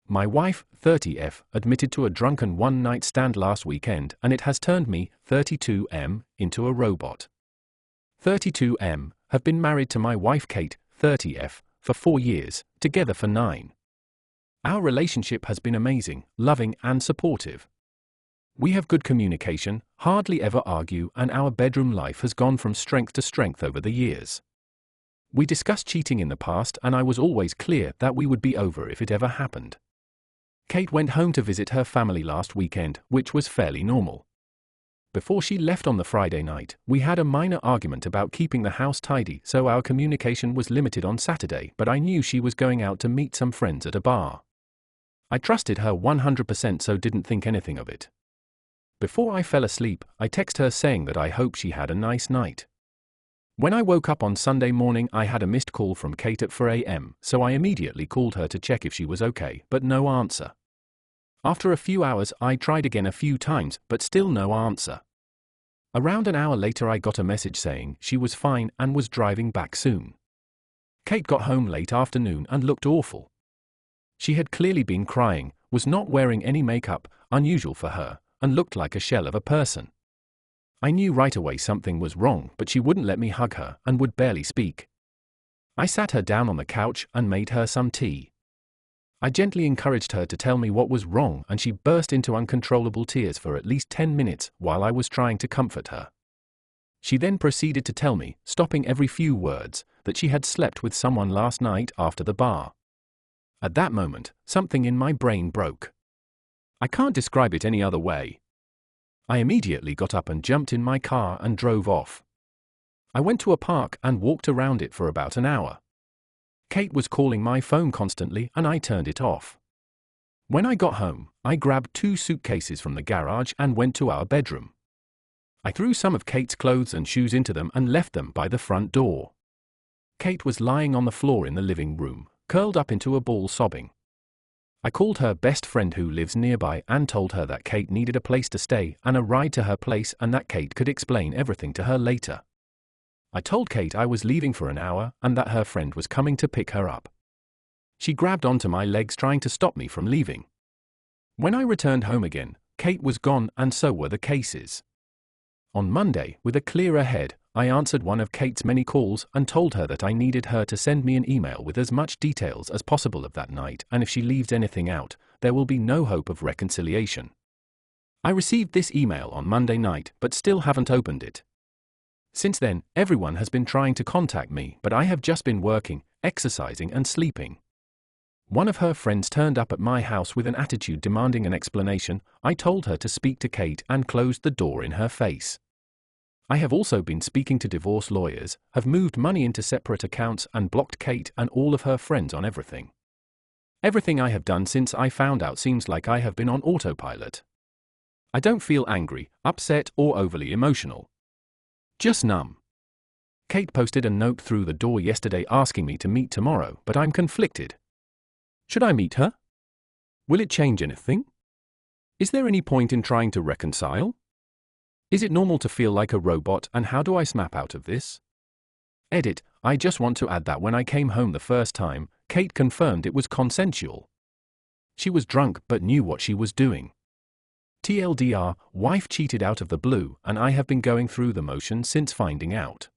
My wife, 30F, admitted to a drunken one-night stand last weekend, and it has turned me, 32M, into a robot. 32M, have been married to my wife Kate, 30F, for 4 years, together for 9. Our relationship has been amazing, loving and supportive. We have good communication, hardly ever argue, and our bedroom life has gone from strength to strength over the years. We discussed cheating in the past, and I was always clear that we would be over if it ever happened. Kate went home to visit her family last weekend, which was fairly normal. Before she left on the Friday night, we had a minor argument about keeping the house tidy, so our communication was limited on Saturday, but I knew she was going out to meet some friends at a bar. I trusted her 100%, so didn't think anything of it. Before I fell asleep, I texted her saying that I hope she had a nice night. When I woke up on Sunday morning, I had a missed call from Kate at 4 a.m, so I immediately called her to check if she was okay, but no answer. After a few hours, I tried again a few times, but still no answer. Around an hour later, I got a message saying she was fine and was driving back soon. Kate got home late afternoon and looked awful. She had clearly been crying, was not wearing any makeup, unusual for her, and looked like a shell of a person. I knew right away something was wrong, but she wouldn't let me hug her and would barely speak. I sat her down on the couch and made her some tea. I gently encouraged her to tell me what was wrong, and she burst into uncontrollable tears for at least 10 minutes while I was trying to comfort her. She then proceeded to tell me, stopping every few words, that she had slept with someone last night after the bar. At that moment, something in my brain broke. I can't describe it any other way. I immediately got up and jumped in my car and drove off. I went to a park and walked around it for about an hour. Kate was calling my phone constantly, and I turned it off. When I got home, I grabbed 2 suitcases from the garage and went to our bedroom. I threw some of Kate's clothes and shoes into them and left them by the front door. Kate was lying on the floor in the living room, curled up into a ball sobbing. I called her best friend who lives nearby and told her that Kate needed a place to stay and a ride to her place, and that Kate could explain everything to her later. I told Kate I was leaving for an hour and that her friend was coming to pick her up. She grabbed onto my legs trying to stop me from leaving. When I returned home again, Kate was gone and so were the cases. On Monday, with a clearer head, I answered one of Kate's many calls and told her that I needed her to send me an email with as much details as possible of that night, and if she leaves anything out, there will be no hope of reconciliation. I received this email on Monday night, but still haven't opened it. Since then, everyone has been trying to contact me, but I have just been working, exercising and sleeping. One of her friends turned up at my house with an attitude demanding an explanation. I told her to speak to Kate and closed the door in her face. I have also been speaking to divorce lawyers, have moved money into separate accounts and blocked Kate and all of her friends on everything. Everything I have done since I found out seems like I have been on autopilot. I don't feel angry, upset or overly emotional. Just numb. Kate posted a note through the door yesterday asking me to meet tomorrow, but I'm conflicted. Should I meet her? Will it change anything? Is there any point in trying to reconcile? Is it normal to feel like a robot, and how do I snap out of this? Edit, I just want to add that when I came home the first time, Kate confirmed it was consensual. She was drunk but knew what she was doing. TLDR, wife cheated out of the blue, and I have been going through the motions since finding out.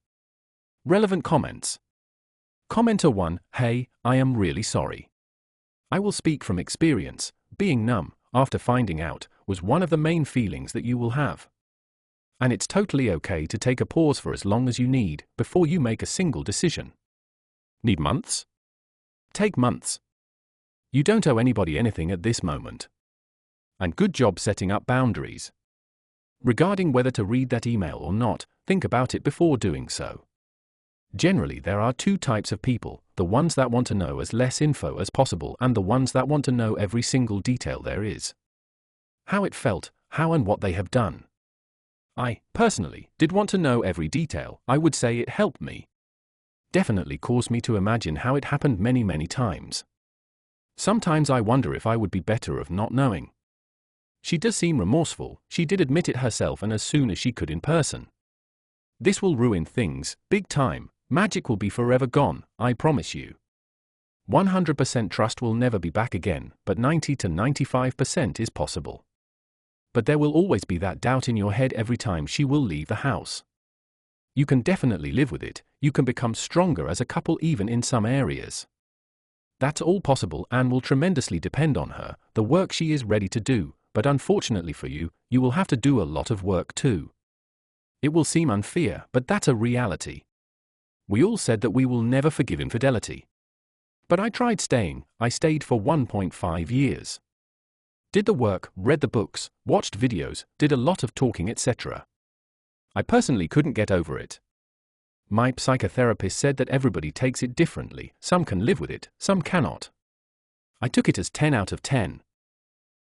Relevant comments. Commenter 1, hey, I am really sorry. I will speak from experience. Being numb, after finding out, was one of the main feelings that you will have. And it's totally okay to take a pause for as long as you need before you make a single decision. Need months? Take months. You don't owe anybody anything at this moment. And good job setting up boundaries. Regarding whether to read that email or not, think about it before doing so. Generally, there are 2 types of people, the ones that want to know as less info as possible and the ones that want to know every single detail there is. How it felt, how and what they have done. I, personally, did want to know every detail. I would say it helped me. Definitely caused me to imagine how it happened many times. Sometimes I wonder if I would be better of not knowing. She does seem remorseful, she did admit it herself and as soon as she could in person. This will ruin things, big time, magic will be forever gone, I promise you. 100% trust will never be back again, but 90 to 95% is possible. But there will always be that doubt in your head every time she will leave the house. You can definitely live with it, you can become stronger as a couple even in some areas. That's all possible and will tremendously depend on her, the work she is ready to do, but unfortunately for you, you will have to do a lot of work too. It will seem unfair, but that's a reality. We all said that we will never forgive infidelity. But I tried staying, I stayed for 1.5 years. Did the work, read the books, watched videos, did a lot of talking, etc. I personally couldn't get over it. My psychotherapist said that everybody takes it differently, some can live with it, some cannot. I took it as 10 out of 10.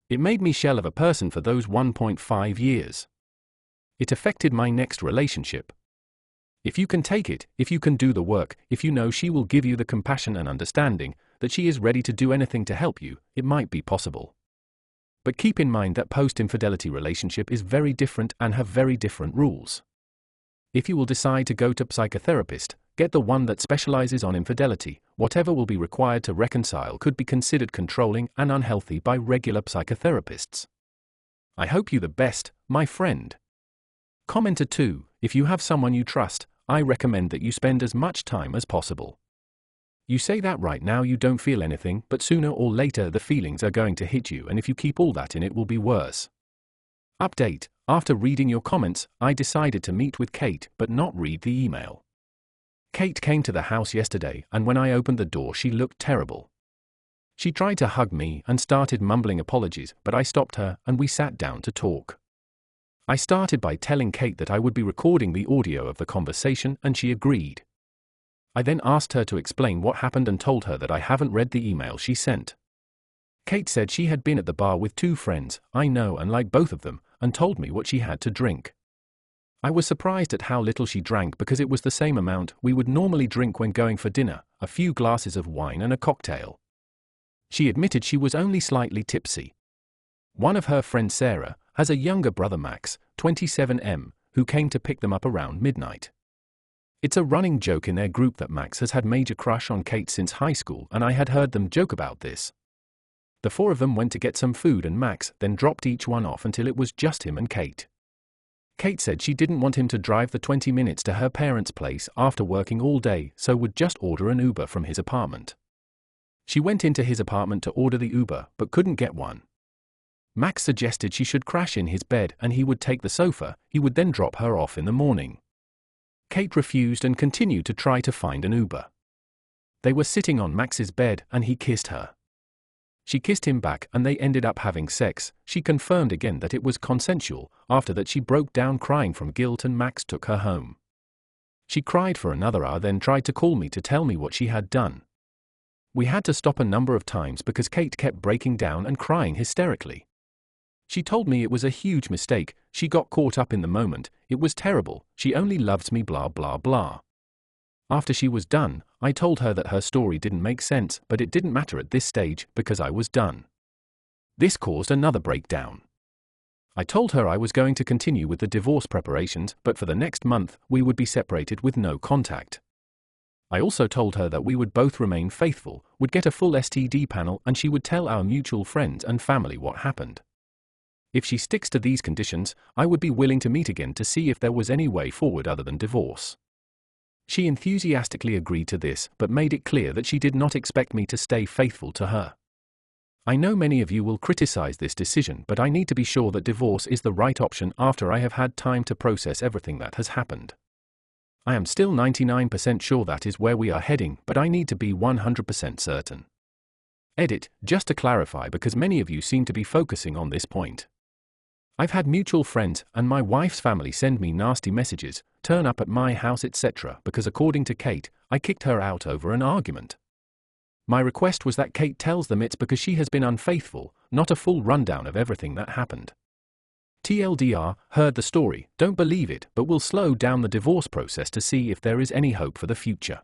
It made me shell of a person for those 1.5 years. It affected my next relationship. If you can take it, if you can do the work, if you know she will give you the compassion and understanding, that she is ready to do anything to help you, it might be possible. But keep in mind that post-infidelity relationship is very different and have very different rules. If you will decide to go to psychotherapist, get the one that specializes on infidelity. Whatever will be required to reconcile could be considered controlling and unhealthy by regular psychotherapists. I hope you the best, my friend. Commenter 2, if you have someone you trust, I recommend that you spend as much time as possible. You say that right now you don't feel anything, but sooner or later the feelings are going to hit you, and if you keep all that in it will be worse. Update: after reading your comments, I decided to meet with Kate but not read the email. Kate came to the house yesterday, and when I opened the door she looked terrible. She tried to hug me and started mumbling apologies, but I stopped her and we sat down to talk. I started by telling Kate that I would be recording the audio of the conversation and she agreed. I then asked her to explain what happened and told her that I haven't read the email she sent. Kate said she had been at the bar with two friends I know and like both of them, and told me what she had to drink. I was surprised at how little she drank because it was the same amount we would normally drink when going for dinner, a few glasses of wine and a cocktail. She admitted she was only slightly tipsy. One of her friends, Sarah, has a younger brother, Max, 27M, who came to pick them up around midnight. It's a running joke in their group that Max has had major crush on Kate since high school, and I had heard them joke about this. The four of them went to get some food and Max then dropped each one off until it was just him and Kate. Kate said she didn't want him to drive the 20 minutes to her parents' place after working all day, so would just order an Uber from his apartment. She went into his apartment to order the Uber but couldn't get one. Max suggested she should crash in his bed and he would take the sofa, he would then drop her off in the morning. Kate refused and continued to try to find an Uber. They were sitting on Max's bed and he kissed her. She kissed him back and they ended up having sex. She confirmed again that it was consensual. After that she broke down crying from guilt and Max took her home. She cried for another hour, then tried to call me to tell me what she had done. We had to stop a number of times because Kate kept breaking down and crying hysterically. She told me it was a huge mistake, she got caught up in the moment, it was terrible, she only loves me blah blah blah. After she was done, I told her that her story didn't make sense, but it didn't matter at this stage because I was done. This caused another breakdown. I told her I was going to continue with the divorce preparations, but for the next month we would be separated with no contact. I also told her that we would both remain faithful, would get a full STD panel, and she would tell our mutual friends and family what happened. If she sticks to these conditions, I would be willing to meet again to see if there was any way forward other than divorce. She enthusiastically agreed to this, but made it clear that she did not expect me to stay faithful to her. I know many of you will criticize this decision, but I need to be sure that divorce is the right option after I have had time to process everything that has happened. I am still 99% sure that is where we are heading, but I need to be 100% certain. Edit, just to clarify because many of you seem to be focusing on this point. I've had mutual friends and my wife's family send me nasty messages, turn up at my house, etc. because according to Kate, I kicked her out over an argument. My request was that Kate tells them it's because she has been unfaithful, not a full rundown of everything that happened. TLDR, heard the story, don't believe it, but will slow down the divorce process to see if there is any hope for the future.